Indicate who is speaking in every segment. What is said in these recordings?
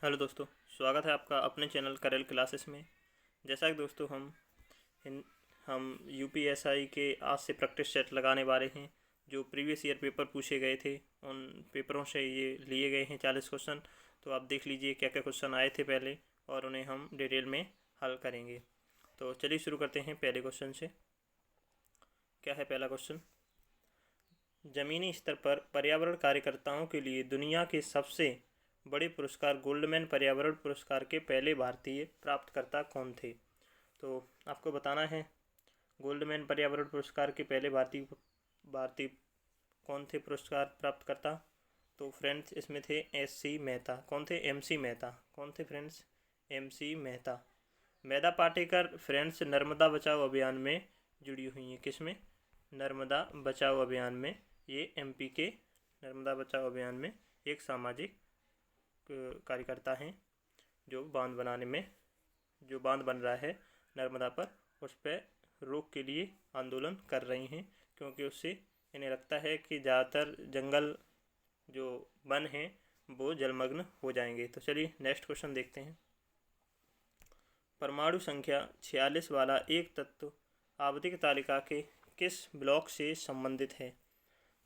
Speaker 1: Hello दोस्तों, स्वागत है आपका अपने चैनल करेल क्लासेस में। जैसा कि दोस्तों हम यूपीएसआई के आज से प्रैक्टिस सेट लगाने वाले हैं। जो प्रीवियस ईयर पेपर पूछे गए थे उन पेपरों से ये लिए गए हैं 40 क्वेश्चन। तो आप देख लीजिए क्या क्या क्वेश्चन आए थे पहले और उन्हें हम डिटेल में हल करेंगे। तो चलिए शुरू करते हैं पहले क्वेश्चन से। क्या है पहला क्वेश्चन? ज़मीनी स्तर पर पर्यावरण कार्यकर्ताओं के लिए दुनिया के सबसे बड़े पुरस्कार गोल्डमैन पर्यावरण पुरस्कार के पहले भारतीय प्राप्तकर्ता कौन थे? तो आपको बताना है गोल्डमैन पर्यावरण पुरस्कार के पहले भारतीय भारतीय कौन थे पुरस्कार प्राप्तकर्ता। तो फ्रेंड्स इसमें थे एस.सी. मेहता। कौन थे? एम.सी. मेहता। कौन थे फ्रेंड्स? एम.सी. मेहता। मेधा पाटेकर फ्रेंड्स नर्मदा बचाओ अभियान में जुड़ी हुई हैं। किसमें? नर्मदा बचाओ अभियान में। ये एमपी के नर्मदा बचाओ अभियान में एक सामाजिक कार्यकर्ता हैं जो बांध बनाने में जो बांध बन रहा है नर्मदा पर उस पर रोक के लिए आंदोलन कर रही हैं, क्योंकि उससे इन्हें लगता है कि ज़्यादातर जंगल जो वन हैं वो जलमग्न हो जाएंगे। तो चलिए नेक्स्ट क्वेश्चन देखते हैं। परमाणु संख्या 46 वाला एक तत्व आवधिक तालिका के किस ब्लॉक से संबंधित है?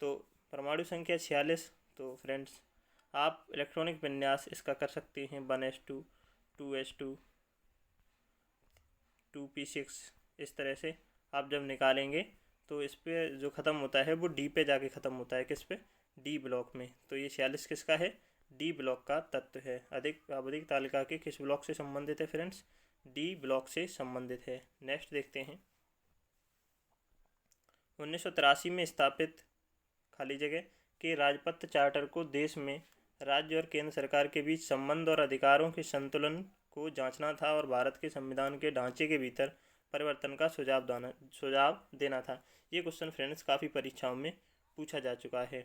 Speaker 1: तो परमाणु संख्या 46, तो फ्रेंड्स आप इलेक्ट्रॉनिक विन्यास इसका कर सकते हैं 1s2, 2s2, 2p6। इस तरह से आप जब निकालेंगे तो इस पे जो ख़त्म होता है वो डी पे जाके ख़त्म होता है। किस पे? डी ब्लॉक में। तो ये 46 किसका है? डी ब्लॉक का तत्व है। आवधिक तालिका के किस ब्लॉक से संबंधित है फ्रेंड्स? डी ब्लॉक से संबंधित है। नेक्स्ट देखते हैं। 1983 में स्थापित खाली जगह के राजपत्र चार्टर को देश में राज्य और केंद्र सरकार के बीच संबंध और अधिकारों के संतुलन को जांचना था और भारत के संविधान के ढांचे के भीतर परिवर्तन का सुझाव देना था। ये क्वेश्चन फ्रेंड्स काफ़ी परीक्षाओं में पूछा जा चुका है।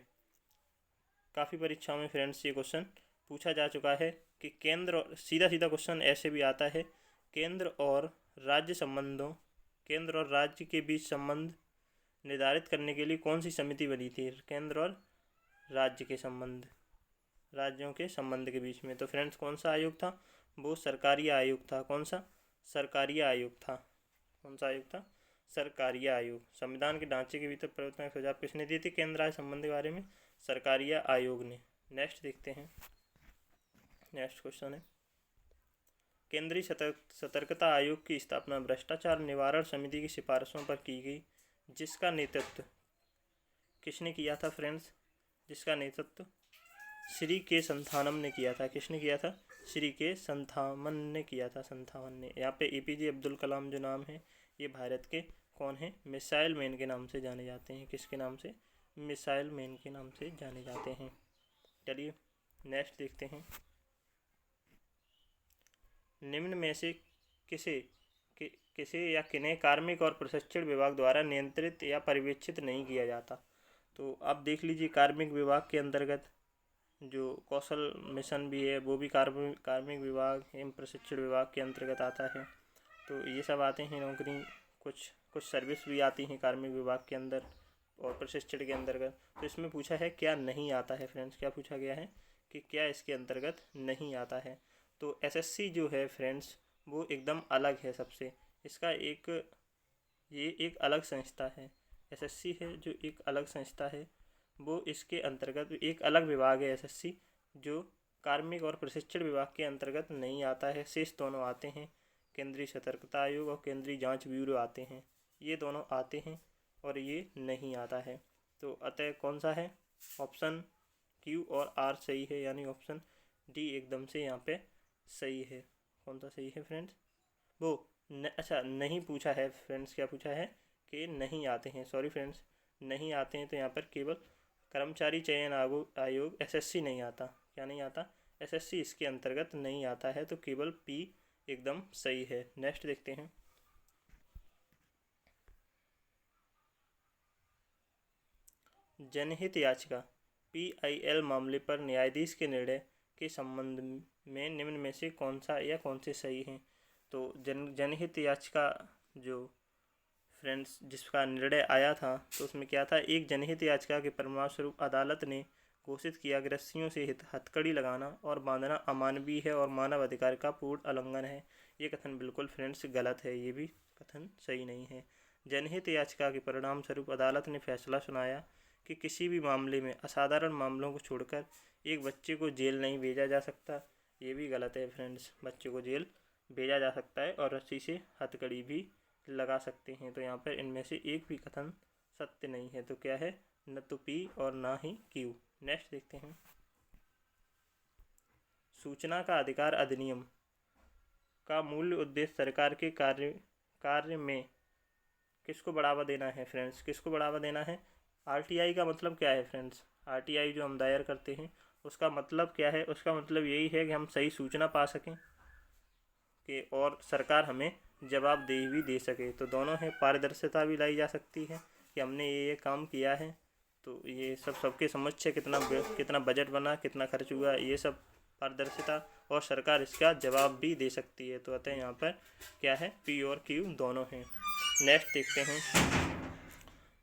Speaker 1: काफ़ी परीक्षाओं में फ्रेंड्स ये क्वेश्चन पूछा जा चुका है कि केंद्र सीधा क्वेश्चन ऐसे भी आता है, केंद्र और राज्य के बीच संबंध निर्धारित करने के लिए कौन सी समिति बनी थी? केंद्र और राज्यों के संबंध के बीच में। तो फ्रेंड्स कौन सा आयोग था? वो सरकारी आयोग था। कौन सा? सरकारी आयोग था। कौन सा आयोग था? सरकारी आयोग। संविधान के ढांचे के भीतर परिवर्तन का सुझाव किसने दिए थे केंद्र राज्य संबंध के बारे में? सरकारी आयोग ने। नेक्स्ट देखते हैं। नेक्स्ट क्वेश्चन है, केंद्रीय सतर्कता आयोग की स्थापना भ्रष्टाचार निवारण समिति की सिफारिशों पर की गई, जिसका नेतृत्व किसने किया था फ्रेंड्स? जिसका नेतृत्व श्री के संथानम ने किया था। किसने किया था? श्री के संथामन ने किया था। संथामन ने। यहाँ पे एपीजे अब्दुल कलाम जो नाम है ये भारत के कौन है? मिसाइल मैन के नाम से जाने जाते हैं। किसके नाम से? मिसाइल मैन के नाम से जाने जाते हैं। चलिए नेक्स्ट देखते हैं। निम्न में से किसे या किन्हें कार्मिक और प्रशिक्षण विभाग द्वारा नियंत्रित या पर्यवेक्षित नहीं किया जाता? तो आप देख लीजिए कार्मिक विभाग के अंतर्गत जो कौशल मिशन भी है वो भी कार्मिक विभाग एवं प्रशिक्षण विभाग के अंतर्गत आता है। तो ये सब आते हैं नौकरी, कुछ सर्विस भी आती हैं कार्मिक विभाग के अंदर और प्रशिक्षण के अंतर्गत। तो इसमें पूछा है क्या नहीं आता है फ्रेंड्स? क्या पूछा गया है कि क्या इसके अंतर्गत नहीं आता है? तो एसएससी जो है फ्रेंड्स वो एकदम अलग है सबसे। इसका ये एक अलग संस्था है। एसएससी है जो एक अलग संस्था है, वो इसके अंतर्गत एक अलग विभाग है एसएससी, जो कार्मिक और प्रशिक्षण विभाग के अंतर्गत नहीं आता है। शेष दोनों आते हैं, केंद्रीय सतर्कता आयोग और केंद्रीय जांच ब्यूरो आते हैं। ये दोनों आते हैं और ये नहीं आता है। तो अतः कौन सा है? ऑप्शन क्यू और आर सही है, यानी ऑप्शन डी एकदम से यहाँ पे सही है। कौन सा सही है फ्रेंड्स? अच्छा नहीं पूछा है फ्रेंड्स। क्या पूछा है? कि नहीं आते हैं। सॉरी फ्रेंड्स, नहीं आते हैं। तो यहाँ पर केवल कर्मचारी चयन आयोग एसएससी नहीं आता। क्या नहीं आता? एसएससी इसके अंतर्गत नहीं आता है। तो केवल पी एकदम सही है। नेक्स्ट देखते हैं। जनहित याचिका पीआईएल मामले पर न्यायाधीश के निर्णय के संबंध में निम्न में से कौन सा या कौन से सही हैं? तो जनहित याचिका जो फ्रेंड्स जिसका निर्णय आया था तो उसमें क्या था? एक जनहित याचिका के परिणामस्वरूप अदालत ने घोषित किया कि रस्सियों से हथकड़ी लगाना और बांधना अमानवीय है और मानव अधिकार का पूर्ण उल्लंघन है। ये कथन बिल्कुल फ्रेंड्स गलत है, ये भी कथन सही नहीं है। जनहित याचिका के परिणाम स्वरूप अदालत ने फैसला सुनाया कि किसी भी मामले में असाधारण मामलों को छोड़कर एक बच्चे को जेल नहीं भेजा जा सकता। ये भी गलत है फ्रेंड्स, बच्चे को जेल भेजा जा सकता है और रस्सी से हथकड़ी भी लगा सकते हैं। तो यहाँ पर इनमें से एक भी कथन सत्य नहीं है। तो क्या है, न तो पी और ना ही क्यू। नेक्स्ट देखते हैं, सूचना का अधिकार अधिनियम का मूल उद्देश्य सरकार के कार्य में किसको बढ़ावा देना है फ्रेंड्स, किसको बढ़ावा देना है। आरटीआई का मतलब क्या है फ्रेंड्स, आरटीआई जो हम दायर करते हैं उसका मतलब क्या है, उसका मतलब यही है कि हम सही सूचना पा सकें कि और सरकार हमें जवाबदेही भी दे सके। तो दोनों है, पारदर्शिता भी लाई जा सकती है कि हमने ये काम किया है, तो ये सब सबके समक्ष कितना बजट बना, कितना खर्च हुआ, ये सब पारदर्शिता, और सरकार इसका जवाब भी दे सकती है। तो अतः यहाँ पर क्या है, पी और क्यू दोनों हैं। नेक्स्ट देखते हैं,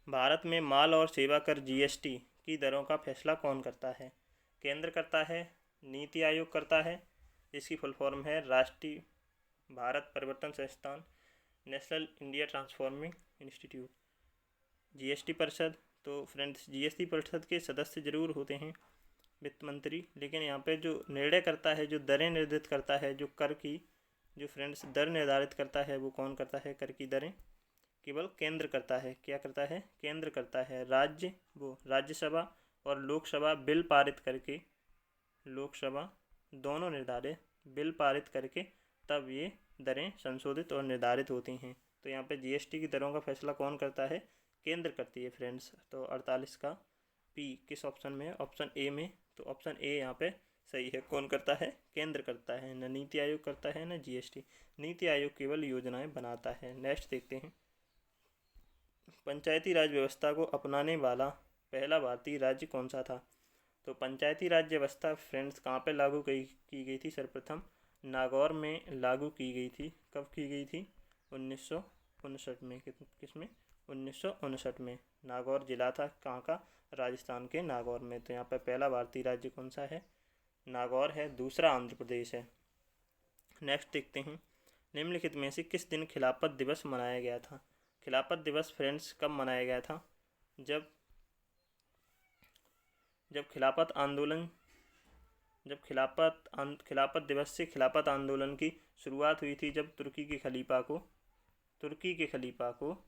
Speaker 1: भारत में माल और सेवा कर जीएसटी की दरों का फैसला कौन करता है। केंद्र करता है, नीति आयोग करता है, इसकी फुल फॉर्म है राष्ट्रीय भारत परिवर्तन संस्थान, national India transforming institute. GST परिषद, तो फ्रेंड्स जीएसटी परिषद के सदस्य जरूर होते हैं वित्त मंत्री, लेकिन यहाँ पे जो निर्णय करता है, जो दरें निर्धारित करता है, जो कर की जो फ्रेंड्स दर निर्धारित करता है, वो कौन करता है, कर की दरें केवल केंद्र करता है। क्या करता है, केंद्र करता है। राज्यसभा और लोकसभा बिल पारित करके, लोकसभा दोनों निर्धारित बिल पारित करके तब ये दरें संशोधित और निर्धारित होती हैं। तो यहाँ पे जीएसटी की दरों का फैसला कौन करता है, केंद्र करती है फ्रेंड्स। तो 48 का पी किस ऑप्शन में है, ऑप्शन ए में। तो ऑप्शन ए यहाँ पे सही है, कौन करता है, केंद्र करता है, न नीति आयोग करता है न जीएसटी। नीति आयोग केवल योजनाएं बनाता है। नेक्स्ट देखते हैं, पंचायती राज व्यवस्था को अपनाने वाला पहला भारतीय राज्य कौन सा था। तो पंचायती राज व्यवस्था फ्रेंड्स कहाँ पे लागू की गई थी, सर्वप्रथम नागौर में लागू की गई थी। कब की गई थी, 1959 में। किसमें, 1959 में। नागौर जिला था कहाँ का, राजस्थान के नागौर में। तो यहाँ पर पहला भारतीय राज्य कौन सा है, नागौर है। दूसरा आंध्र प्रदेश है। नेक्स्ट देखते हैं, निम्नलिखित में से किस दिन खिलाफत दिवस मनाया गया था। खिलाफत दिवस फ्रेंड्स कब मनाया गया था, जब खिलाफत दिवस से खिलाफत आंदोलन की शुरुआत हुई थी, जब तुर्की के खलीफा को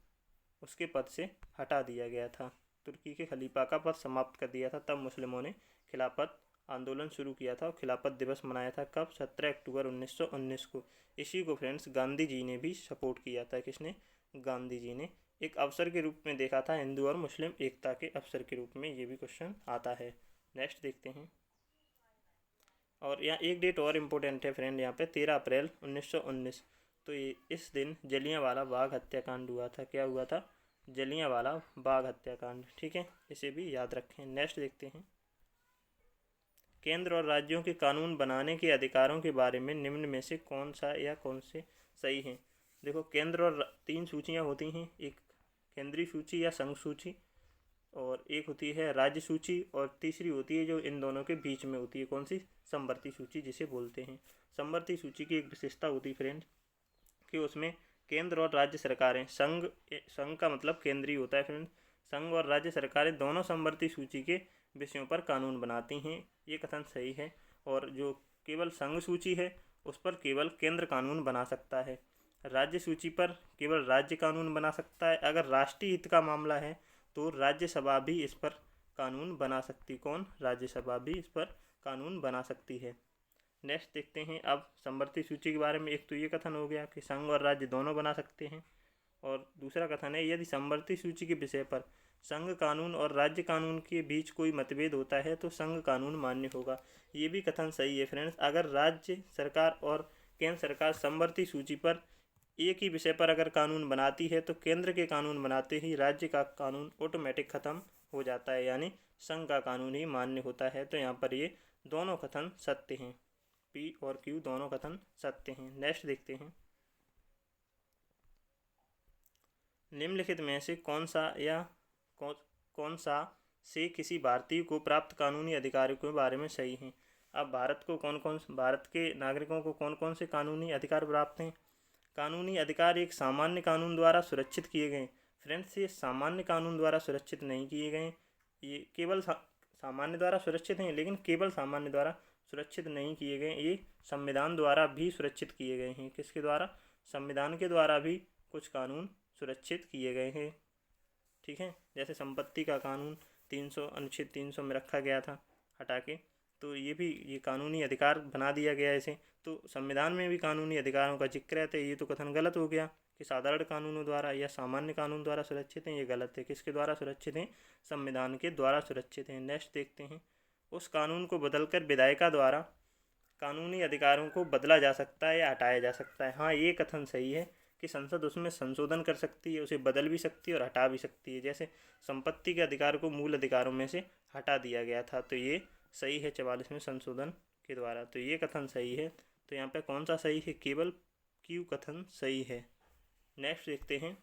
Speaker 1: उसके पद से हटा दिया गया था। तुर्की के खलीफा का पद समाप्त कर दिया था, तब मुस्लिमों ने खिलाफत आंदोलन शुरू किया था और खिलाफत दिवस मनाया था। कब, 17 अक्टूबर 1919 को। इसी को फ्रेंड्स गांधी जी ने भी सपोर्ट किया था। किसने, गांधी जी ने। एक अवसर के रूप में देखा था, हिंदू और मुस्लिम एकता के अवसर के रूप में। ये भी क्वेश्चन आता है। नेक्स्ट देखते हैं, और यहाँ एक डेट और इम्पोर्टेंट है फ्रेंड, यहाँ पे 13 अप्रैल 1919। तो ये इस दिन जलियांवाला बाग हत्याकांड हुआ था। क्या हुआ था, जलियांवाला बाग हत्याकांड। ठीक है, इसे भी याद रखें। नेक्स्ट देखते हैं, केंद्र और राज्यों के कानून बनाने के अधिकारों के बारे में निम्न में से कौन सा या कौन से सही हैं। देखो, केंद्र और 3 सूचियाँ होती हैं, एक केंद्रीय सूची या संघ सूची, और एक होती है राज्य सूची, और तीसरी होती है जो इन दोनों के बीच में होती है, कौन सी, समवर्ती सूची जिसे बोलते हैं। समवर्ती सूची की एक विशेषता होती है फ्रेंड कि उसमें केंद्र और राज्य सरकारें, संघ का मतलब केंद्रीय होता है फ्रेंड, संघ और राज्य सरकारें दोनों समवर्ती सूची के विषयों पर कानून बनाती हैं। ये कथन सही है। और जो केवल संघ सूची है उस पर केवल केंद्र कानून बना सकता है, राज्य सूची पर केवल राज्य कानून बना सकता है। अगर राष्ट्रीय हित का मामला है तो राज्यसभा भी इस पर कानून बना सकती। कौन, राज्यसभा भी इस पर कानून बना सकती है। नेक्स्ट देखते हैं अब समवर्ती सूची के बारे में। एक तो ये कथन हो गया कि संघ और राज्य दोनों बना सकते हैं, और दूसरा कथन है यदि समवर्ती सूची के विषय पर संघ कानून और राज्य कानून के बीच कोई मतभेद होता है तो संघ कानून मान्य होगा। ये भी कथन सही है फ्रेंड्स। अगर राज्य सरकार और केंद्र सरकार समवर्ती सूची पर एक ही विषय पर अगर कानून बनाती है तो केंद्र के कानून बनाते ही राज्य का कानून ऑटोमेटिक ख़त्म हो जाता है, यानी संघ का कानून ही मान्य होता है। तो यहाँ पर ये दोनों कथन सत्य हैं, पी और क्यू दोनों कथन सत्य हैं। नेक्स्ट देखते हैं, निम्नलिखित में से कौन सा से किसी भारतीय को प्राप्त कानूनी अधिकारों के बारे में सही हैं। अब भारत के नागरिकों को कौन कौन से कानूनी अधिकार प्राप्त हैं? कानूनी अधिकार एक सामान्य कानून द्वारा सुरक्षित किए गए। फ्रेंड्स, ये सामान्य कानून द्वारा सुरक्षित नहीं किए गए, ये केवल सामान्य द्वारा सुरक्षित हैं, लेकिन केवल सामान्य द्वारा सुरक्षित नहीं किए गए, ये संविधान द्वारा भी सुरक्षित किए गए हैं। किसके द्वारा? संविधान के द्वारा भी कुछ कानून सुरक्षित किए गए हैं। ठीक है, जैसे संपत्ति का कानून 300 अनुच्छेद 300 में रखा गया था हटा के, तो ये कानूनी अधिकार बना दिया गया इसे। तो संविधान में भी कानूनी अधिकारों का जिक्र है, तो ये तो कथन गलत हो गया कि साधारण कानूनों द्वारा या सामान्य कानून द्वारा सुरक्षित हैं, ये गलत है। किसके द्वारा सुरक्षित हैं? संविधान के द्वारा सुरक्षित हैं। नेक्स्ट देखते हैं, उस कानून को बदलकर विधायिका द्वारा कानूनी अधिकारों को बदला जा सकता है या हटाया जा सकता है। हाँ, ये कथन सही है कि संसद उसमें संशोधन कर सकती है, उसे बदल भी सकती है और हटा भी सकती है। जैसे संपत्ति के अधिकार को मूल अधिकारों में से हटा दिया गया था, तो ये सही है 44वें संशोधन के द्वारा, तो ये कथन सही है। तो यहाँ पे कौन सा सही है? केवल क्यू कथन सही है। नेक्स्ट देखते हैं,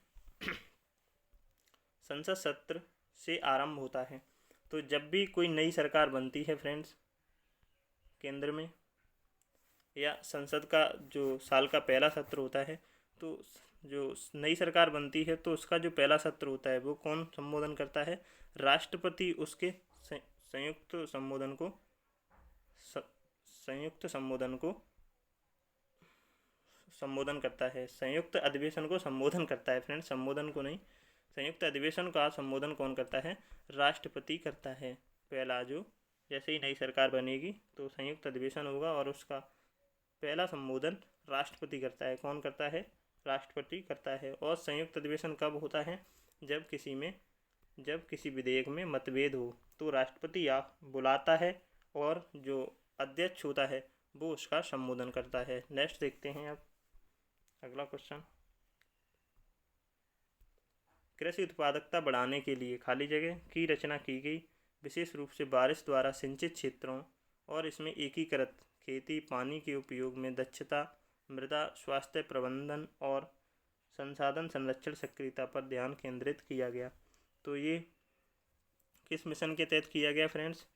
Speaker 1: संसद सत्र से आरंभ होता है। तो जब भी कोई नई सरकार बनती है फ्रेंड्स केंद्र में, या संसद का जो साल का पहला सत्र होता है, तो जो नई सरकार बनती है तो उसका जो पहला सत्र होता है वो कौन संबोधन करता है? राष्ट्रपति उसके संयुक्त संबोधन को संबोधन करता है, संयुक्त अधिवेशन को संबोधन करता है। फ्रेंड्स, संबोधन को नहीं, संयुक्त अधिवेशन का संबोधन कौन करता है? राष्ट्रपति करता है। पहला जो जैसे ही नई सरकार बनेगी तो संयुक्त अधिवेशन होगा और उसका पहला संबोधन राष्ट्रपति करता है। कौन करता है? राष्ट्रपति करता है। और संयुक्त अधिवेशन कब होता है? जब किसी विधेयक में मतभेद हो तो राष्ट्रपति या बुलाता है और जो अध्यक्ष होता है वो उसका संबोधन करता है। नेक्स्ट देखते हैं अब अगला क्वेश्चन, कृषि उत्पादकता बढ़ाने के लिए खाली जगह की रचना की गई, विशेष रूप से बारिश द्वारा सिंचित क्षेत्रों और इसमें एकीकृत खेती, पानी के उपयोग में दक्षता, मृदा स्वास्थ्य प्रबंधन और संसाधन संरक्षण सक्रियता पर ध्यान केंद्रित किया गया। तो ये किस मिशन के तहत किया गया फ्रेंड्स?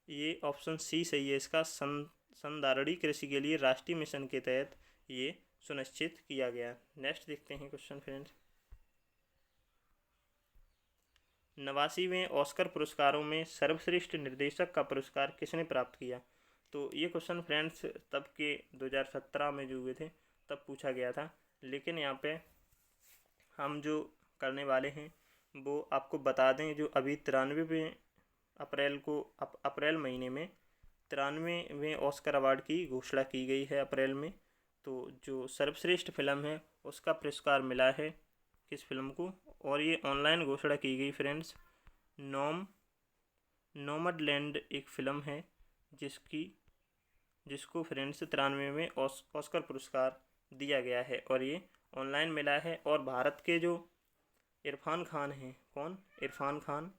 Speaker 1: ये ऑप्शन सी सही है इसका, संधारणीय कृषि के लिए राष्ट्रीय मिशन के तहत ये सुनिश्चित किया गया। नेक्स्ट देखते हैं क्वेश्चन फ्रेंड्स, 89वें ऑस्कर पुरस्कारों में सर्वश्रेष्ठ निर्देशक का पुरस्कार किसने प्राप्त किया? तो ये क्वेश्चन फ्रेंड्स तब के 2017 में जो हुए थे तब पूछा गया था, लेकिन यहाँ पे हम जो करने वाले हैं वो आपको बता दें, जो अभी 93वें अप्रैल महीने में 93वें ऑस्कर अवार्ड की घोषणा की गई है अप्रैल में। तो जो सर्वश्रेष्ठ फिल्म है उसका पुरस्कार मिला है किस फिल्म को? और ये ऑनलाइन घोषणा की गई फ्रेंड्स। नोमैडलैंड एक फ़िल्म है जिसको फ्रेंड्स 93वें ऑस्कर पुरस्कार दिया गया है और ये ऑनलाइन मिला है। और भारत के जो इरफान खान हैं, कौन? इरफान खान,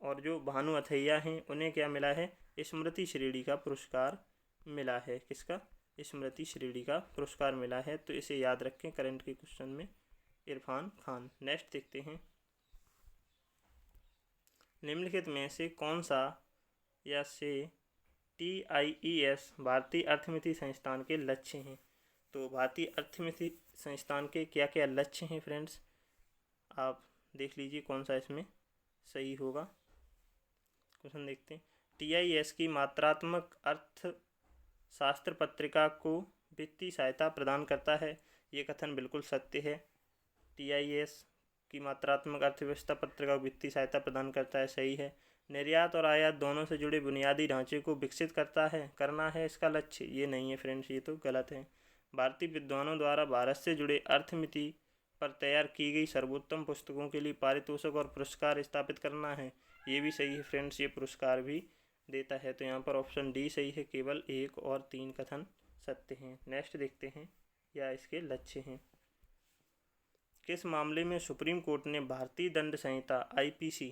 Speaker 1: और जो भानु अथैया हैं उन्हें क्या मिला है? स्मृति श्रेणी का पुरस्कार मिला है। किसका? स्मृति श्रेणी का पुरस्कार मिला है। तो इसे याद रखें करंट के क्वेश्चन में, इरफान खान। नेक्स्ट देखते हैं, निम्नलिखित में से कौन सा या से TIES भारतीय अर्थमिति संस्थान के लक्ष्य हैं? तो भारतीय अर्थमिति संस्थान के क्या क्या लक्ष्य हैं फ्रेंड्स, आप देख लीजिए कौन सा इसमें सही होगा। क्वेश्चन देखते हैं, TIES की मात्रात्मक अर्थशास्त्र पत्रिका को वित्तीय सहायता प्रदान करता है। ये कथन बिल्कुल सत्य है। TIES की मात्रात्मक अर्थव्यवस्था पत्रिका को वित्तीय सहायता प्रदान करता है, सही है। निर्यात और आयात दोनों से जुड़े बुनियादी ढांचे को विकसित करना है इसका लक्ष्य, ये नहीं है फ्रेंड्स, ये तो गलत है। भारतीय विद्वानों द्वारा भारत से जुड़े अर्थमिति पर तैयार की गई सर्वोत्तम पुस्तकों के लिए पारितोषिक और पुरस्कार स्थापित करना है, ये भी सही है फ्रेंड्स, ये पुरस्कार भी देता है। तो यहाँ पर ऑप्शन डी सही है, केवल 1 और 3 कथन सत्य हैं। नेक्स्ट देखते हैं या इसके लक्ष्य हैं। किस मामले में सुप्रीम कोर्ट ने भारतीय दंड संहिता IPC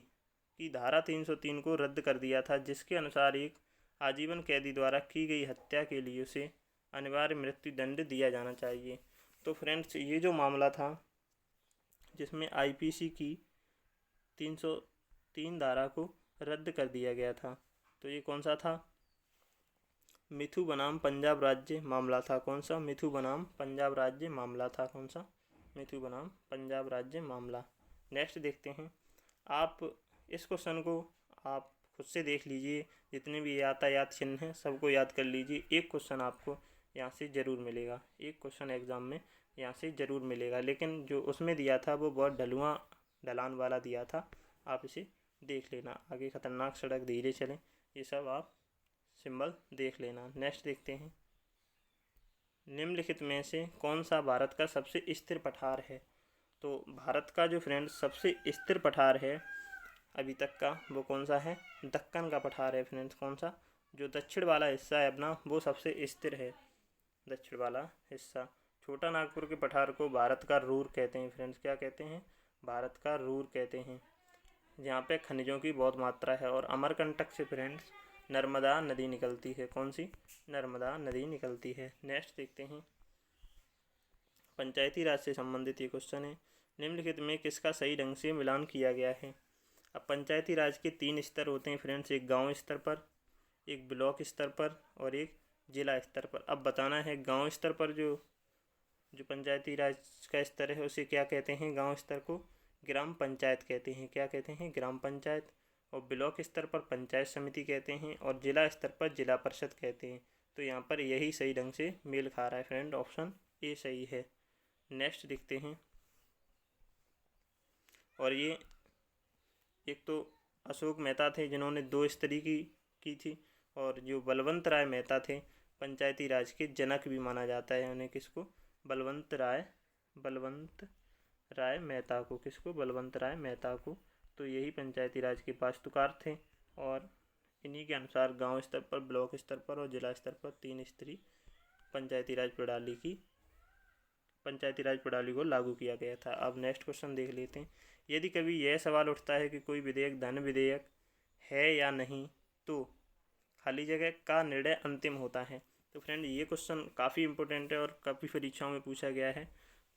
Speaker 1: की धारा 303 को रद्द कर दिया था, जिसके अनुसार एक आजीवन कैदी द्वारा की गई हत्या के लिए उसे अनिवार्य मृत्यु दंड दिया जाना चाहिए? तो फ्रेंड्स ये जो मामला था जिसमें IPC की 3 धारा को रद्द कर दिया गया था। तो ये कौन सा था? मिथु बनाम पंजाब राज्य मामला था। कौन सा? मिथु बनाम पंजाब राज्य मामला था। कौन सा? मिथु बनाम पंजाब राज्य मामला। नेक्स्ट देखते हैं। आप इस क्वेश्चन को आप खुद से देख लीजिए, जितने भी यातायात चिन्ह हैं सबको याद कर लीजिए। एक क्वेश्चन आपको यहाँ से ज़रूर मिलेगा, एक क्वेश्चन एग्ज़ाम में यहाँ से ज़रूर मिलेगा, लेकिन जो उसमें दिया था वो बहुत ढलान वाला दिया था। आप इसे देख लेना। आगे खतरनाक सड़क, धीरे चलें, ये सब आप सिंबल देख लेना। नेक्स्ट देखते हैं। निम्नलिखित में से कौन सा भारत का सबसे स्थिर पठार है? तो भारत का जो फ्रेंड्स सबसे स्थिर पठार है अभी तक का, वो कौन सा है? दक्कन का पठार है फ्रेंड्स। कौन सा? जो दक्षिण वाला हिस्सा है अपना, वो सबसे स्थिर है, दक्षिण वाला हिस्सा। छोटा नागपुर के पठार को भारत का रूर कहते हैं फ्रेंड्स। क्या कहते हैं? भारत का रूर कहते हैं। यहाँ पे खनिजों की बहुत मात्रा है। और अमरकंटक से फ्रेंड्स नर्मदा नदी निकलती है। कौन सी? नर्मदा नदी निकलती है। नेक्स्ट देखते हैं। पंचायती राज से संबंधित ये क्वेश्चन है। निम्नलिखित में किसका सही ढंग से मिलान किया गया है? अब पंचायती राज के 3 स्तर होते हैं फ्रेंड्स, एक गांव स्तर पर, एक ब्लॉक स्तर पर और एक जिला स्तर पर। अब बताना है गांव स्तर पर जो पंचायती राज का स्तर है उसे क्या कहते हैं? गांव स्तर को ग्राम पंचायत कहते हैं। क्या कहते हैं? ग्राम पंचायत। और ब्लॉक स्तर पर पंचायत समिति कहते हैं और जिला स्तर पर जिला परिषद कहते हैं। तो यहाँ पर यही सही ढंग से मेल खा रहा है फ्रेंड, ऑप्शन ए सही है। नेक्स्ट देखते हैं। और ये एक तो अशोक मेहता थे जिन्होंने 2 स्तरीय की थी, और जो बलवंत राय मेहता थे पंचायती राज के जनक भी माना जाता है उन्हें। किसको? बलवंत राय मेहता को। किसको? बलवंत राय मेहता को। तो यही पंचायती राज के वास्तुकार थे। और इन्हीं के अनुसार गांव स्तर पर, ब्लॉक स्तर पर और जिला स्तर पर 3 स्तरीय पंचायती राज प्रणाली को लागू किया गया था। अब नेक्स्ट क्वेश्चन देख लेते हैं। यदि कभी यह सवाल उठता है कि कोई विधेयक धन विधेयक है या नहीं, तो खाली जगह का निर्णय अंतिम होता है। तो फ्रेंड ये क्वेश्चन काफ़ी इंपॉर्टेंट है और काफ़ी परीक्षाओं में पूछा गया है।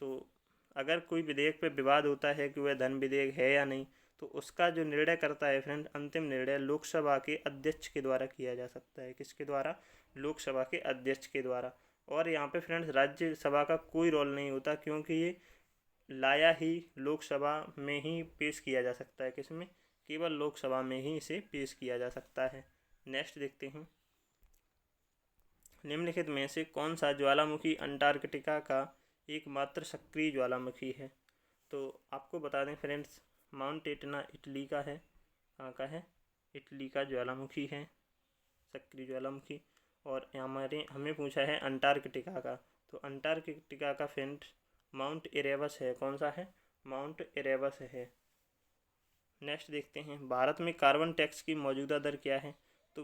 Speaker 1: तो अगर कोई विधेयक पे विवाद होता है कि वह धन विधेयक है या नहीं, तो उसका जो निर्णय करता है फ्रेंड, अंतिम निर्णय लोकसभा के अध्यक्ष के द्वारा किया जा सकता है। किसके द्वारा? लोकसभा के अध्यक्ष के द्वारा। और यहाँ पे फ्रेंड्स राज्यसभा का कोई रोल नहीं होता, क्योंकि ये लाया ही लोकसभा में ही पेश किया जा सकता है। किसमें? केवल लोकसभा में ही इसे पेश किया जा सकता है। नेक्स्ट देखते हैं। निम्नलिखित में से कौन सा ज्वालामुखी अंटार्कटिका का एकमात्र सक्रिय ज्वालामुखी है? तो आपको बता दें फ्रेंड्स, माउंट एटना इटली का है। कहाँ का है? इटली का ज्वालामुखी है, सक्रिय ज्वालामुखी। और हमें पूछा है अंटार्कटिका का, तो अंटार्कटिका का फ्रेंड्स माउंट इरेबस है। कौन सा है? माउंट इरेबस है। नेक्स्ट देखते हैं। भारत में कार्बन टैक्स की मौजूदा दर क्या है? तो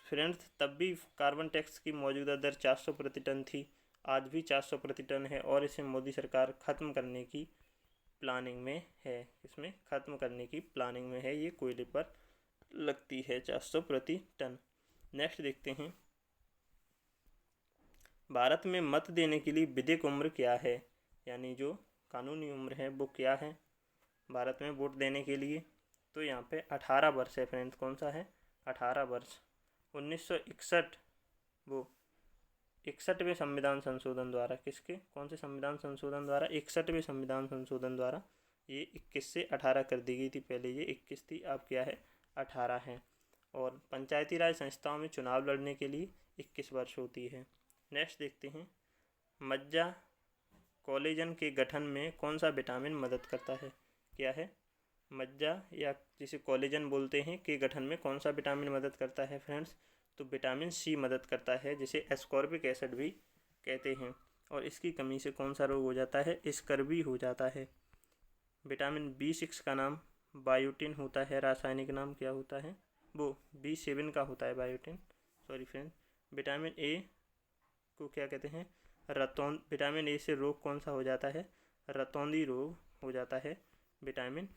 Speaker 1: फ्रेंड्स तब भी कार्बन टैक्स की मौजूदा दर 400 प्रति टन थी, आज भी 400 प्रति टन है। और इसे मोदी सरकार ख़त्म करने की प्लानिंग में है। इसमें ख़त्म करने की प्लानिंग में है। ये कोयले पर लगती है 400 प्रति टन। नेक्स्ट देखते हैं। भारत में मत देने के लिए विधिक उम्र क्या है? यानी जो कानूनी उम्र है वो क्या है भारत में वोट देने के लिए? तो यहाँ पे 18 वर्ष है फ्रेंड्स। कौन सा है? 18 वर्ष। 1961 वो 61वें संविधान संशोधन द्वारा, किसके? कौन से संविधान संशोधन द्वारा? 61वें संविधान संशोधन द्वारा ये 21 से 18 कर दी गई थी। पहले ये 21 थी, अब क्या है? 18 है। और पंचायती राज संस्थाओं में चुनाव लड़ने के लिए 21 वर्ष होती है। नेक्स्ट देखते हैं। मज्जा कोलेजन के गठन में कौन सा विटामिन मदद करता है? क्या है? मज्जा या जिसे कोलेजन बोलते हैं के गठन में कौन सा विटामिन मदद करता है फ्रेंड्स? तो विटामिन सी मदद करता है, जिसे एस्कॉर्बिक एसिड भी कहते हैं। और इसकी कमी से कौन सा रोग हो जाता है? स्कर्वी हो जाता है। विटामिन B6 का नाम बायोटिन होता है, रासायनिक नाम क्या होता है? वो B7 का होता है, biotin. Sorry friend. Vitamin A को क्या कहते हैं? विटामिन ए से रोग कौन सा हो जाता है? रतौंधी रोग हो जाता है विटामिन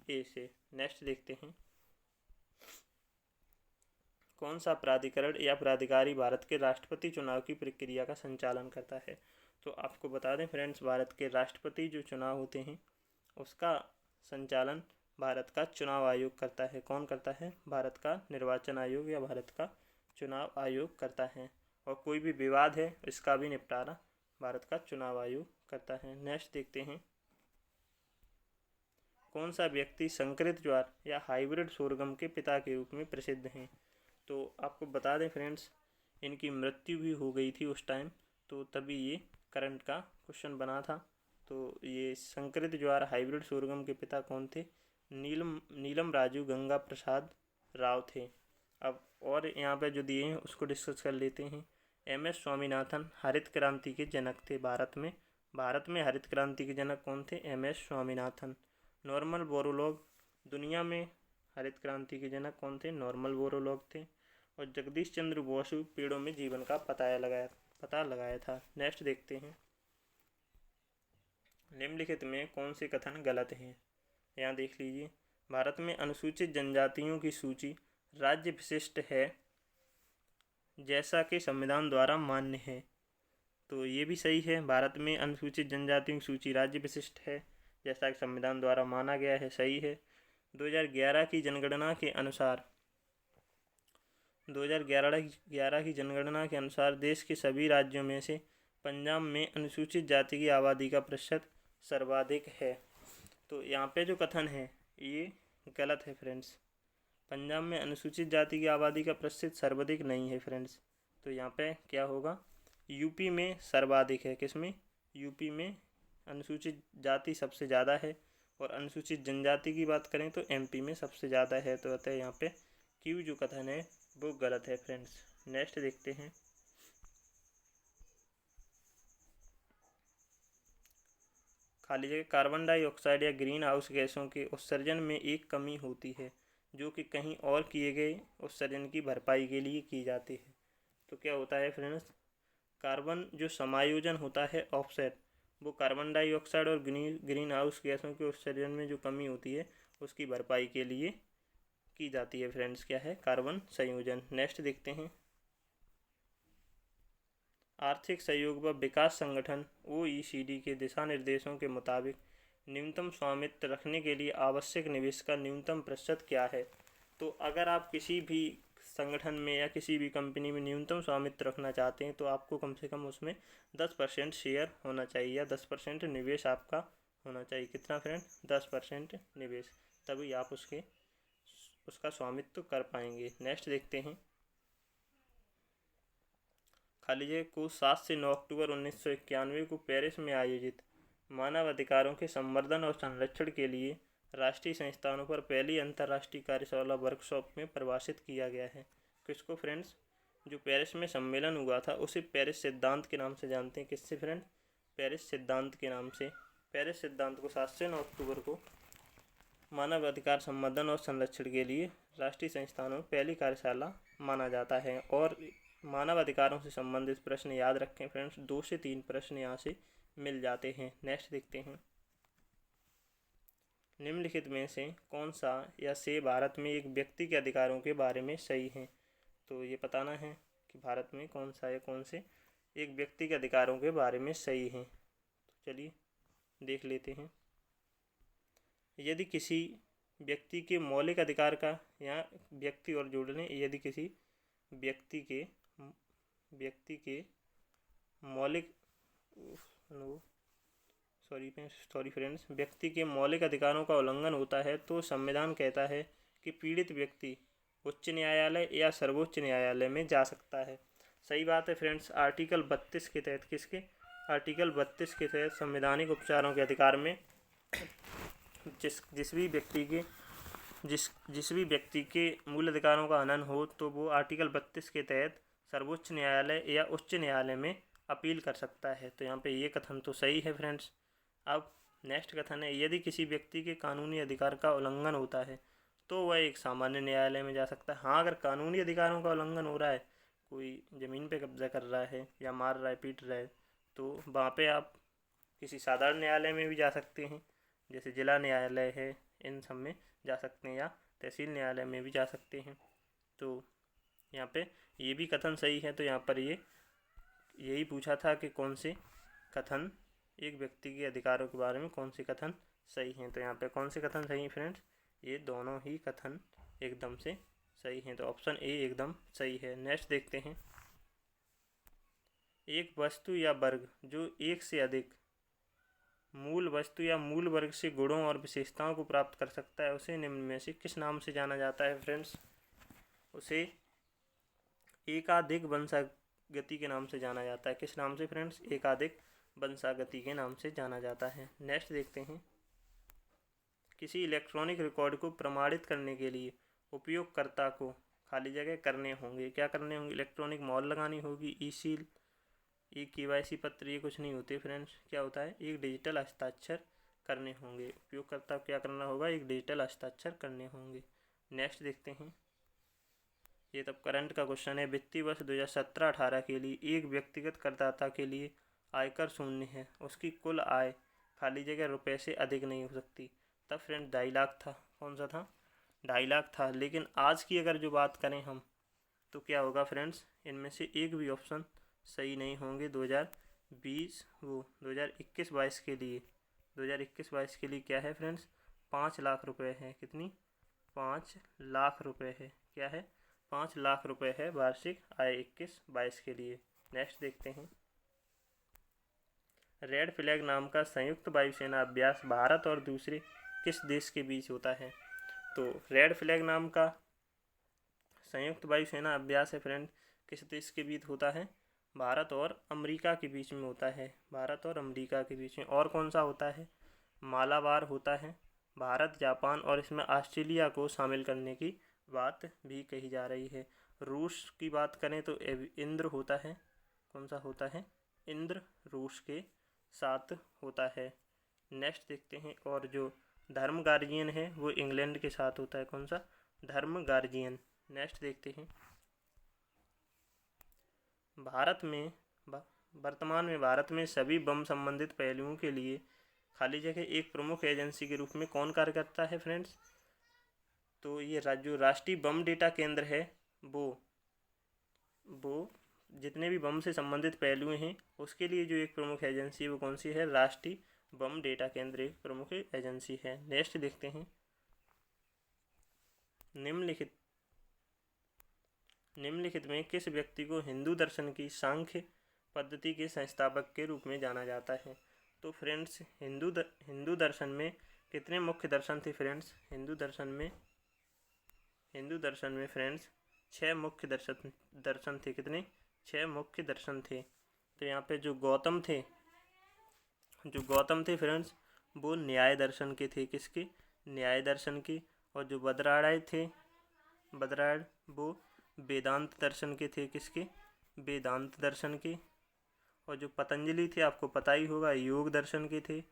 Speaker 1: ए से। नेक्स्ट देखते हैं। कौन सा प्राधिकरण या प्राधिकारी भारत के राष्ट्रपति चुनाव की प्रक्रिया का संचालन करता है? तो आपको बता दें फ्रेंड्स, भारत के राष्ट्रपति जो चुनाव होते हैं उसका संचालन भारत का चुनाव आयोग करता है। कौन करता है? भारत का निर्वाचन आयोग या भारत का चुनाव आयोग करता है। और कोई भी विवाद है इसका भी निपटारा भारत का चुनाव आयोग करता है। नेक्स्ट देखते हैं, कौन सा व्यक्ति संकरित ज्वार या हाइब्रिड सोरगम के पिता के रूप में प्रसिद्ध हैं? तो आपको बता दें फ्रेंड्स, इनकी मृत्यु भी हो गई थी उस टाइम, तो तभी ये करंट का क्वेश्चन बना था। तो ये संकरित ज्वार हाइब्रिड सोरगम के पिता कौन थे? नीलम राजू गंगा प्रसाद राव थे। अब और यहाँ पे जो दिए हैं उसको डिस्कस कर लेते हैं। MS स्वामीनाथन हरित क्रांति के जनक थे भारत में हरित क्रांति के जनक कौन थे? MS स्वामीनाथन। नॉर्मन बोरलॉग दुनिया में हरित क्रांति के जनक कौन थे? नॉर्मन बोरलॉग थे। और जगदीश चंद्र बोसु पेड़ों में जीवन का पता लगाया था। नेक्स्ट देखते हैं, निम्नलिखित में कौन से कथन गलत हैं? यहाँ देख लीजिए, भारत में अनुसूचित जनजातियों की सूची राज्य विशिष्ट है जैसा कि संविधान द्वारा मान्य है। तो ये भी सही है, भारत में अनुसूचित जनजातियों की सूची राज्य विशिष्ट है जैसा कि संविधान द्वारा माना गया है, सही है। 2011 की जनगणना के अनुसार 2011 की जनगणना के अनुसार देश के सभी राज्यों में से पंजाब में अनुसूचित जाति की आबादी का प्रतिशत सर्वाधिक है। तो यहाँ पे जो कथन है ये गलत है फ्रेंड्स। पंजाब में अनुसूचित जाति की आबादी का प्रतिशत सर्वाधिक नहीं है फ्रेंड्स। तो यहाँ पे क्या होगा? यूपी में सर्वाधिक है। किसमें? यूपी में अनुसूचित जाति सबसे ज़्यादा है। और अनुसूचित जनजाति की बात करें तो MP में सबसे ज़्यादा है। तो अतः यहाँ पे क्यू जो कथन है वो गलत है फ्रेंड्स। नेक्स्ट देखते हैं, खाली जगह कार्बन डाइऑक्साइड या ग्रीन हाउस गैसों के उत्सर्जन में एक कमी होती है जो कि कहीं और किए गए उत्सर्जन की भरपाई के लिए की जाती है। तो क्या होता है फ्रेंड्स? कार्बन जो समायोजन होता है ऑफसेट, वो कार्बन डाइऑक्साइड और ग्रीन हाउस गैसों के उत्सर्जन में जो कमी होती है उसकी भरपाई के लिए की जाती है फ्रेंड्स। क्या है? कार्बन संयोजन। नेक्स्ट देखते हैं, आर्थिक सहयोग व विकास संगठन OECD के दिशा निर्देशों के मुताबिक न्यूनतम स्वामित्व रखने के लिए आवश्यक निवेश का न्यूनतम प्रतिशत क्या है? तो अगर आप किसी भी संगठन में या किसी भी कंपनी में न्यूनतम स्वामित्व रखना चाहते हैं तो आपको कम से कम उसमें 10% शेयर होना चाहिए या 10% निवेश आपका होना चाहिए। कितना फ्रेंड? 10% निवेश, तभी आप उसका स्वामित्व कर पाएंगे। नेक्स्ट देखते हैं, खाली जगह को 7 से 9 अक्टूबर 1991 को पेरिस में आयोजित मानव अधिकारों के संवर्धन और संरक्षण के लिए राष्ट्रीय संस्थानों पर पहली अंतर्राष्ट्रीय कार्यशाला वर्कशॉप में परिभाषित किया गया है। किसको फ्रेंड्स? जो पेरिस में सम्मेलन हुआ था उसे पेरिस सिद्धांत के नाम से जानते हैं। किससे फ्रेंड? पेरिस सिद्धांत के नाम से। पेरिस सिद्धांत को 7 से 9 अक्टूबर को मानव अधिकार संवर्धन और संरक्षण के लिए राष्ट्रीय संस्थानों में पहली कार्यशाला माना जाता है। और मानव अधिकारों से संबंधित प्रश्न याद रखें फ्रेंड्स, 2 से 3 प्रश्न यहाँ से मिल जाते हैं। नेक्स्ट देखते हैं, निम्नलिखित में से कौन सा या से भारत में एक व्यक्ति के अधिकारों के बारे में सही है? तो ये बताना है कि भारत में कौन सा या कौन से एक व्यक्ति के अधिकारों के बारे में सही है। तो चलिए देख लेते हैं, यदि किसी व्यक्ति के मौलिक अधिकार का, यहाँ व्यक्ति और जोड़ लें, यदि किसी व्यक्ति के मौलिक सॉरी फ्रेंड्स, व्यक्ति के मौलिक अधिकारों का उल्लंघन होता है तो संविधान कहता है कि पीड़ित व्यक्ति उच्च न्यायालय या सर्वोच्च न्यायालय में जा सकता है। सही बात है फ्रेंड्स। आर्टिकल 32 के तहत, किसके? आर्टिकल 32 के तहत संवैधानिक उपचारों के अधिकार में जिस भी व्यक्ति के मूल अधिकारों का हनन हो तो वो आर्टिकल 32 के तहत सर्वोच्च न्यायालय या उच्च न्यायालय में अपील कर सकता है। तो यहाँ पे ये कथन तो सही है फ्रेंड्स। अब नेक्स्ट कथन है, यदि किसी व्यक्ति के कानूनी अधिकार का उल्लंघन होता है तो वह एक सामान्य न्यायालय में जा सकता है। हाँ, अगर कानूनी अधिकारों का उल्लंघन हो रहा है, कोई ज़मीन पे कब्जा कर रहा है या मार रहा है, पीट रहा है, तो वहाँ पे आप किसी साधारण न्यायालय में भी जा सकते हैं, जैसे जिला न्यायालय है, इन सब में जा सकते हैं, या तहसील न्यायालय में भी जा सकते हैं। तो यहाँ पे ये भी कथन सही है। तो यहाँ पर यही पूछा था कि कौन से कथन एक व्यक्ति के अधिकारों के बारे में कौन से कथन सही हैं। तो यहाँ पे कौन से कथन सही हैं फ्रेंड्स? ये दोनों ही कथन एकदम से सही हैं, तो ऑप्शन ए एकदम सही है। नेक्स्ट देखते हैं, एक वस्तु या वर्ग जो एक से अधिक मूल वस्तु या मूल वर्ग से गुणों और विशेषताओं को प्राप्त कर सकता है, उसे निम्न में से किस नाम से जाना जाता है फ्रेंड्स? उसे एकाधिक वंशागति के नाम से जाना जाता है। किस नाम से फ्रेंड्स? एकाधिक वंशागति के नाम से जाना जाता है। नेक्स्ट देखते हैं, किसी इलेक्ट्रॉनिक रिकॉर्ड को प्रमाणित करने के लिए उपयोगकर्ता को खाली जगह करने होंगे। क्या करने होंगे? इलेक्ट्रॉनिक मॉल लगानी होगी, ई सील, ये KYC पत्र, ये कुछ नहीं होते फ्रेंड्स। क्या होता है? एक डिजिटल हस्ताक्षर करने होंगे। उपयोगकर्ता को क्या करना होगा? एक डिजिटल हस्ताक्षर करने होंगे। नेक्स्ट देखते हैं, ये तब करंट का क्वेश्चन है। वित्तीय वर्ष 2017-18 के लिए एक व्यक्तिगत करदाता के लिए आयकर शून्य है, उसकी कुल आय खाली जगह रुपए से अधिक नहीं हो सकती। तब फ्रेंड 2.5 लाख था। कौन सा था? 2.5 लाख था। लेकिन आज की अगर जो बात करें हम, तो क्या होगा फ्रेंड्स? इनमें से एक भी ऑप्शन सही नहीं होंगे। 2021-22 के लिए 2021-22 के लिए क्या है फ्रेंड्स? 5 लाख रुपए है। कितनी? 5 लाख रुपए है। क्या है? 5 लाख रुपए है वार्षिक आय 21-22 के लिए। नेक्स्ट देखते हैं, रेड फ्लैग नाम का संयुक्त वायुसेना अभ्यास भारत और दूसरे किस देश के बीच होता है? तो रेड फ्लैग नाम का संयुक्त वायुसेना अभ्यास है फ्रेंड, किस देश के बीच होता है? भारत और अमेरिका के बीच में होता है। भारत और अमेरिका के बीच में। और कौन सा होता है? मालाबार होता है। भारत, जापान और इसमें ऑस्ट्रेलिया को शामिल करने की बात भी कही जा रही है। रूस की बात करें तो इंद्र होता है। कौन सा होता है? इंद्र रूस के साथ होता है। नेक्स्ट देखते हैं, और जो धर्म गार्जियन है वो इंग्लैंड के साथ होता है। कौन सा? धर्म गार्जियन। नेक्स्ट देखते हैं, भारत में वर्तमान में भारत में सभी बम संबंधित पहलुओं के लिए खाली जगह एक प्रमुख एजेंसी के रूप में कौन कार्य करता है फ्रेंड्स? तो ये जो राष्ट्रीय बम डेटा केंद्र है, वो जितने भी बम से संबंधित पहलू हैं उसके लिए जो एक प्रमुख एजेंसी है वो कौन सी है? राष्ट्रीय बम डेटा केंद्र एक प्रमुख एजेंसी है। नेक्स्ट देखते हैं, निम्नलिखित में किस व्यक्ति को हिंदू दर्शन की सांख्य पद्धति के संस्थापक के रूप में जाना जाता है? तो फ्रेंड्स हिंदू दर्शन में कितने मुख्य दर्शन थे फ्रेंड्स? हिंदू दर्शन में फ्रेंड्स 6 मुख्य दर्शन थे। कितने? 6 मुख्य दर्शन थे। तो यहाँ पे जो गौतम थे फ्रेंड्स, वो न्याय दर्शन के थे। किसके? न्याय दर्शन के। और जो बदरायण थे, वो वेदांत दर्शन के थे। किसके? वेदांत दर्शन के। और जो पतंजलि थे, आपको पता ही होगा, योग दर्शन के थे।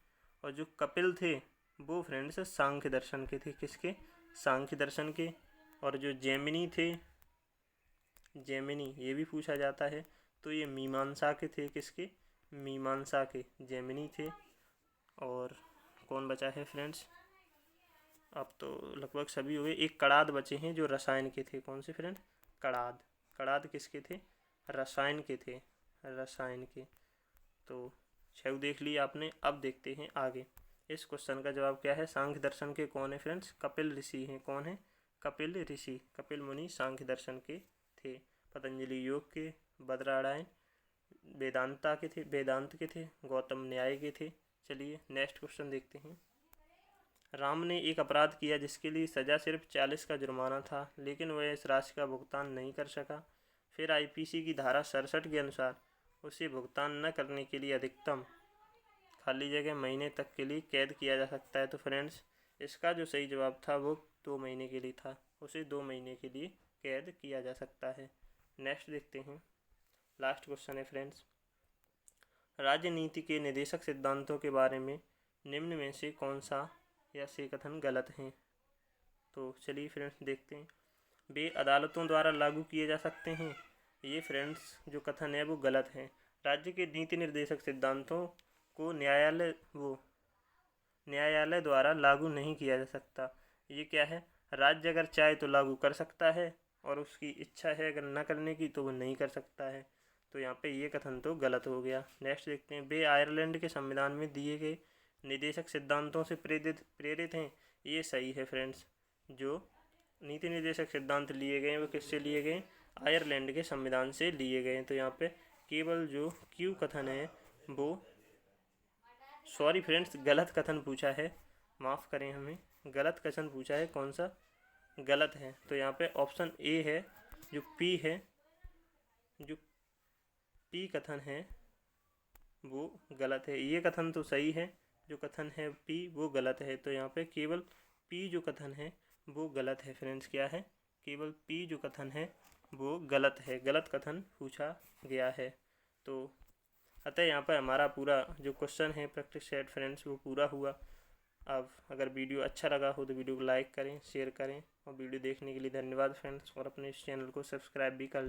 Speaker 1: और जो कपिल थे वो फ्रेंड्स सांख्य दर्शन के थे। किसके? सांख्य दर्शन के। और जो जैमिनी थे, ये भी पूछा जाता है, तो ये मीमांसा के थे। किसके? मीमांसा के जैमिनी थे। और कौन बचा है फ्रेंड्स? अब तो लगभग सभी हो गए। एक कड़ाद बचे हैं जो रसायन के थे। कौन से फ्रेंड? कड़ाद किसके थे? रसायन के थे। रसायन के। तो 6 देख लिए आपने। अब देखते हैं आगे। इस क्वेश्चन का जवाब क्या है? सांख्य दर्शन के कौन है फ्रेंड्स? कपिल ऋषि हैं। कौन है? कपिल ऋषि। कपिल मुनि सांख्य दर्शन के थे। पतंजलि योग के, बदरायण वेदांत के थे, गौतम न्याय के थे। चलिए नेक्स्ट क्वेश्चन देखते हैं। राम ने एक अपराध किया जिसके लिए सज़ा सिर्फ 40 का जुर्माना था, लेकिन वह इस राशि का भुगतान नहीं कर सका। फिर IPC की धारा 67 के अनुसार उसे भुगतान न करने के लिए अधिकतम खाली जगह महीने तक के लिए कैद किया जा सकता है। तो फ्रेंड्स इसका जो सही जवाब था वो 2 महीने के लिए था। उसे 2 महीने के लिए कैद किया जा सकता है। नेक्स्ट देखते हैं, लास्ट क्वेश्चन है फ्रेंड्स। राजनीति के निदेशक सिद्धांतों के बारे में निम्न में से कौन सा या से कथन गलत हैं? तो चलिए फ्रेंड्स देखते हैं। वे अदालतों द्वारा लागू किए जा सकते हैं। ये फ्रेंड्स जो कथन है वो गलत है। राज्य के नीति निर्देशक सिद्धांतों को न्यायालय द्वारा लागू नहीं किया जा सकता। ये क्या है? राज्य अगर चाहे तो लागू कर सकता है, और उसकी इच्छा है अगर न करने की तो वो नहीं कर सकता है। तो यहाँ पे ये कथन तो गलत हो गया। नेक्स्ट देखते हैं। वे आयरलैंड के संविधान में दिए गए निदेशक सिद्धांतों से प्रेरित हैं। ये सही है फ्रेंड्स। जो नीति निर्देशक सिद्धांत लिए गए वो किससे लिए गए? आयरलैंड के संविधान से लिए गए। तो यहाँ पे केवल जो क्यू कथन है वो, सॉरी फ्रेंड्स, गलत कथन पूछा है, माफ़ करें, हमें गलत कथन पूछा है। कौन सा गलत है? तो यहाँ पे ऑप्शन ए है, जो पी है, जो पी कथन है वो गलत है। ये कथन तो सही है, जो कथन है पी वो गलत है। तो यहाँ पे केवल पी जो कथन है वो गलत है फ्रेंड्स। क्या है? केवल पी जो कथन है वो गलत है, गलत कथन पूछा गया है। तो अतः यहाँ पर हमारा पूरा जो क्वेश्चन है प्रैक्टिस सेट फ्रेंड्स वो पूरा हुआ। अब अगर वीडियो अच्छा लगा हो तो वीडियो को लाइक करें, शेयर करें, और वीडियो देखने के लिए धन्यवाद फ्रेंड्स। और अपने इस चैनल को सब्सक्राइब भी कर